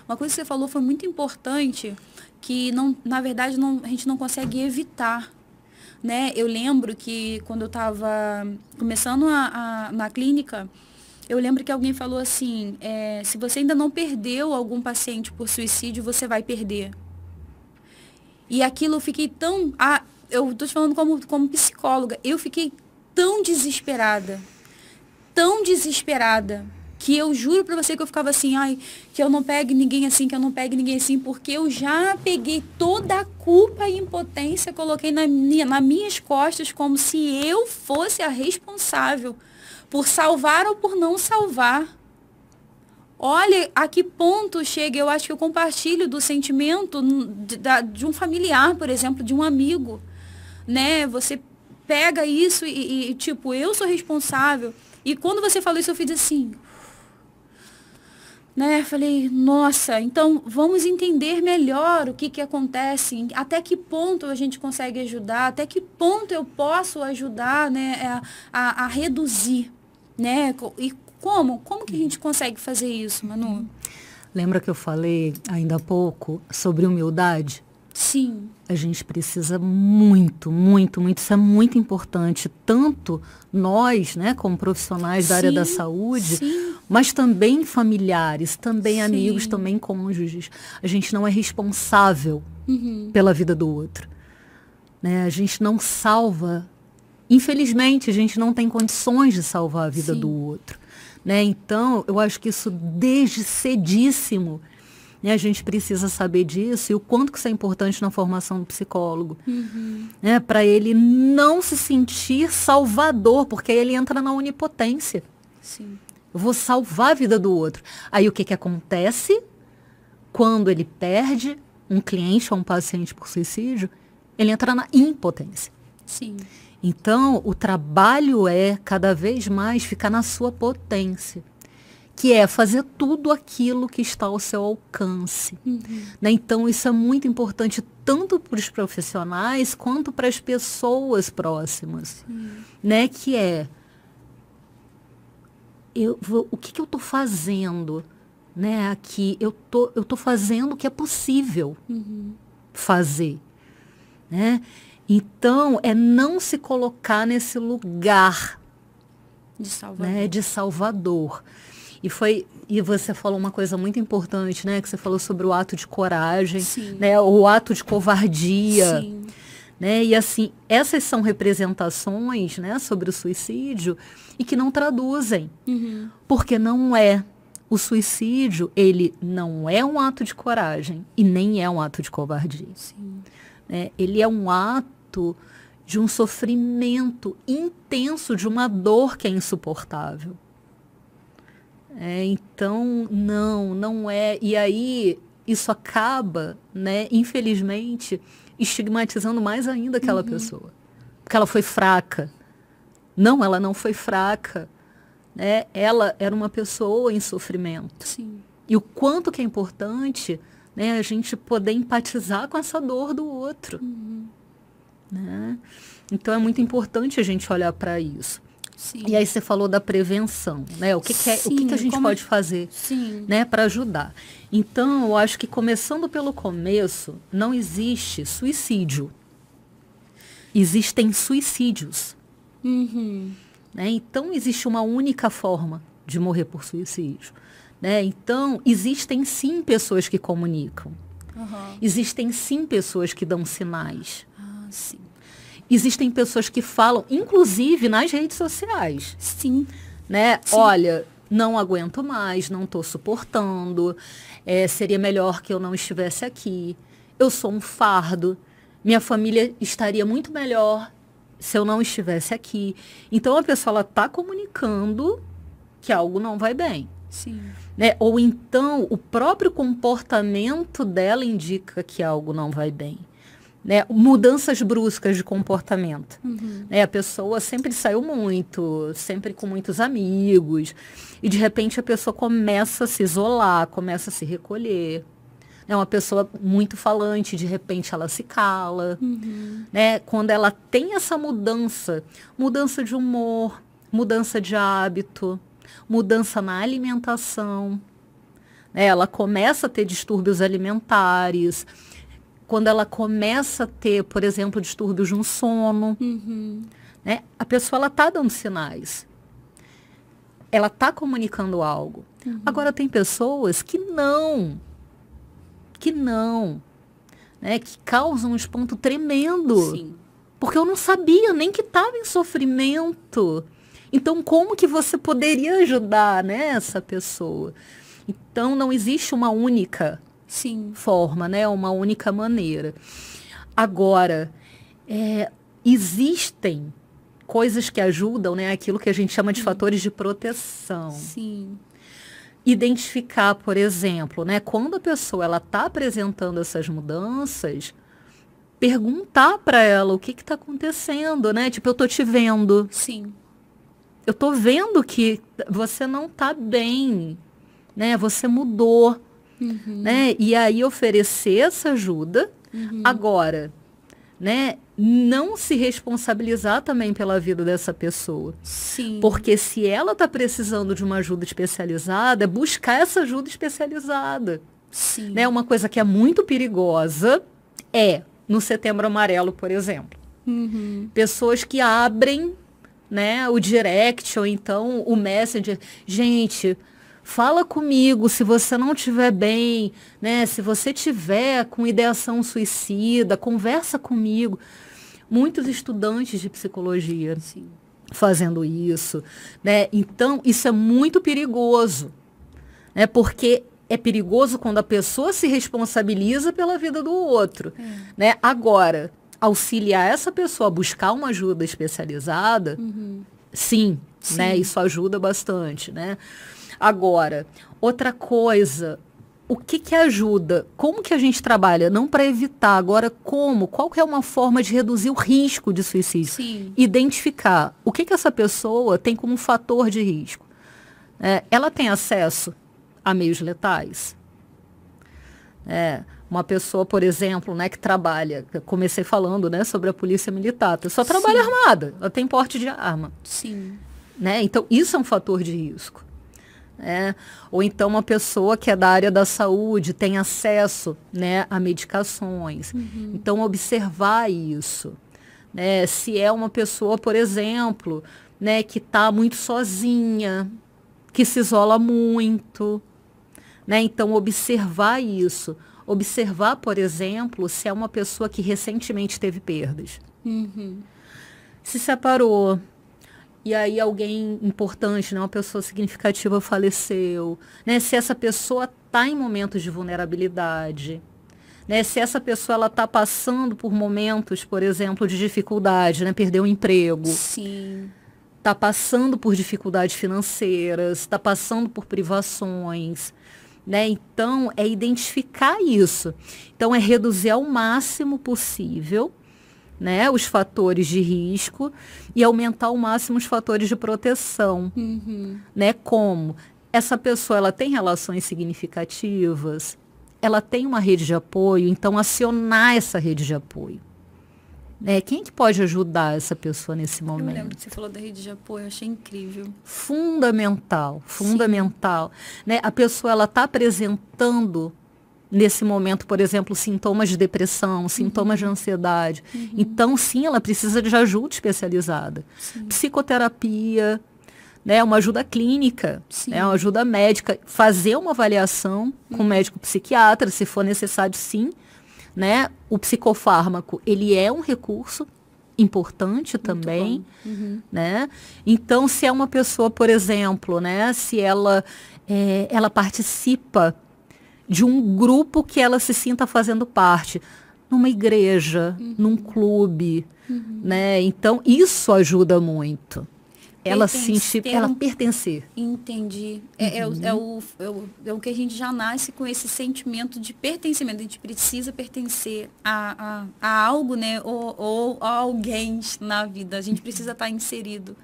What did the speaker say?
Uma coisa que você falou foi muito importante, que não, na verdade a gente não consegue evitar. Né? Eu lembro que quando eu estava começando na clínica, eu lembro que alguém falou assim, se você ainda não perdeu algum paciente por suicídio, você vai perder. E aquilo eu fiquei tão. Eu estou te falando como psicóloga, eu fiquei tão desesperada, que eu juro pra você que eu ficava assim, ai, que eu não pegue ninguém assim, que eu não pegue ninguém assim, porque eu já peguei toda a culpa e impotência, coloquei nas minhas costas, como se eu fosse a responsável por salvar ou por não salvar. Olha a que ponto chega, eu acho que eu compartilho do sentimento de um familiar, por exemplo, de um amigo, né? Você pega isso tipo, eu sou responsável. E quando você falou isso, eu fiz assim, né? Falei, nossa, então vamos entender melhor o que que acontece, até que ponto a gente consegue ajudar, até que ponto eu posso ajudar, né, a reduzir, né? E como que a gente consegue fazer isso, Manu? Lembra que eu falei ainda há pouco sobre humildade? Sim. A gente precisa muito, muito, muito, isso é muito importante, tanto nós, né, como profissionais da área da saúde, sim. mas também familiares, também amigos, Sim. também cônjuges. A gente não é responsável pela vida do outro, né? A gente não salva, infelizmente, a gente não tem condições de salvar a vida do outro, né? Então, eu acho que isso desde cedíssimo, né, a gente precisa saber disso e o quanto que isso é importante na formação do psicólogo. Né, para ele não se sentir salvador, porque aí ele entra na onipotência. Sim. Eu vou salvar a vida do outro. Aí o que acontece quando ele perde um cliente ou um paciente por suicídio? Ele entra na impotência. Sim. Então, o trabalho é cada vez mais ficar na sua potência, que é fazer tudo aquilo que está ao seu alcance. Né? Então, isso é muito importante tanto para os profissionais quanto para as pessoas próximas. Né? Que é, o que eu estou fazendo, né? Aqui? Eu tô fazendo o que é possível fazer. Né? Então, é não se colocar nesse lugar de Salvador. Né? De Salvador. E você falou uma coisa muito importante, né? Que você falou sobre o ato de coragem, né? O ato de covardia. Sim. Né? E assim, essas são representações, né, sobre o suicídio e que não traduzem. Porque não é. O suicídio, ele não é um ato de coragem e nem é um ato de covardia. Né? Ele é um ato de um sofrimento intenso, de uma dor que é insuportável. Então, não é. E aí, isso acaba, né, infelizmente, estigmatizando mais ainda aquela pessoa. Porque ela foi fraca. Não, ela não foi fraca. Né? Ela era uma pessoa em sofrimento. Sim. E o quanto que é importante, né, a gente poder empatizar com essa dor do outro. Né? Então, é muito importante a gente olhar para isso. Sim. E aí você falou da prevenção, né? O que a gente pode fazer, né, para ajudar? Então, eu acho que começando pelo começo, não existe suicídio. Existem suicídios. Né? Então, existe uma única forma de morrer por suicídio. Né? Então, existem sim pessoas que comunicam. Existem sim pessoas que dão sinais. Sim. Existem pessoas que falam, inclusive nas redes sociais. Sim. Né? Sim. Olha, não aguento mais, não estou suportando, seria melhor que eu não estivesse aqui. Eu sou um fardo, minha família estaria muito melhor se eu não estivesse aqui. Então, a pessoa está comunicando que algo não vai bem. Sim. Né? Ou então, o próprio comportamento dela indica que algo não vai bem. Né, mudanças bruscas de comportamento. Né, a pessoa sempre saiu muito, sempre com muitos amigos, e de repente a pessoa começa a se isolar, começa a se recolher. É uma pessoa muito falante, de repente ela se cala. Né, quando ela tem essa mudança de humor, mudança de hábito, mudança na alimentação, né? Ela começa a ter distúrbios alimentares, quando ela começa a ter, por exemplo, distúrbios no sono, né? A pessoa ela está dando sinais. Ela está comunicando algo. Agora, tem pessoas que não, né? Que causam um espanto tremendo. Sim. Porque eu não sabia nem que estava em sofrimento. Então, como que você poderia ajudar, né, essa pessoa? Então, não existe uma única forma, né? Uma única maneira. Agora, existem coisas que ajudam, né? Aquilo que a gente chama de fatores de proteção. Sim. Identificar, por exemplo, né? Quando a pessoa ela está apresentando essas mudanças, perguntar para ela o que está acontecendo, né? Tipo, eu estou te vendo. Sim. Eu estou vendo que você não está bem, né? Você mudou, né? E aí oferecer essa ajuda. Agora, né? Não se responsabilizar também pela vida dessa pessoa. Sim. Porque se ela está precisando de uma ajuda especializada, é buscar essa ajuda especializada. Sim. Né? Uma coisa que é muito perigosa no Setembro Amarelo, por exemplo. Pessoas que abrem, né, o direct ou então o Messenger. Gente, fala comigo se você não estiver bem, né? Se você tiver com ideação suicida, conversa comigo. Muitos estudantes de psicologia fazendo isso, né? Então, isso é muito perigoso, né? Porque é perigoso quando a pessoa se responsabiliza pela vida do outro, né? Agora, auxiliar essa pessoa a buscar uma ajuda especializada, sim, né? Isso ajuda bastante, né? Agora, outra coisa, o que ajuda? Como que a gente trabalha? Não para evitar, agora como? Qual que é uma forma de reduzir o risco de suicídio? Sim. Identificar o que essa pessoa tem como fator de risco. Ela tem acesso a meios letais? Uma pessoa, por exemplo, né, que trabalha, comecei falando, né, sobre a polícia militar, a pessoa trabalha armada, ela tem porte de arma. Sim. Né? Então, isso é um fator de risco. Ou então uma pessoa que é da área da saúde tem acesso, né, a medicações. Então, observar isso. Né? Se é uma pessoa, por exemplo, né, que está muito sozinha, que se isola muito. Né? Então, observar isso. Observar, por exemplo, se é uma pessoa que recentemente teve perdas. Se separou. E aí alguém importante, né, uma pessoa significativa faleceu, né? Se essa pessoa está em momentos de vulnerabilidade, né? Se essa pessoa ela está passando por momentos, por exemplo, de dificuldade, né? Perdeu o emprego, está passando por dificuldades financeiras, está passando por privações, né? Então, é identificar isso. Então, é reduzir ao máximo possível, né, os fatores de risco e aumentar ao máximo os fatores de proteção. Né? Como essa pessoa ela tem relações significativas, ela tem uma rede de apoio, então acionar essa rede de apoio. Né? Quem é que pode ajudar essa pessoa nesse momento? Eu lembro que você falou da rede de apoio, eu achei incrível. Fundamental. Né? A pessoa ela está apresentando nesse momento, por exemplo, sintomas de depressão, sintomas de ansiedade. Então, sim, ela precisa de ajuda especializada. Psicoterapia, né, uma ajuda clínica, né, uma ajuda médica. Fazer uma avaliação com o médico psiquiatra, se for necessário, sim. Né? O psicofármaco, ele é um recurso importante também. Né? Então, se é uma pessoa, por exemplo, né, se ela participa de um grupo que ela se sinta fazendo parte, numa igreja, num clube, né? Então, isso ajuda muito. Ela pertencer. Entendi. É o que a gente já nasce com esse sentimento de pertencimento. A gente precisa pertencer a algo, né? Ou a alguém na vida. A gente precisa estar inserido.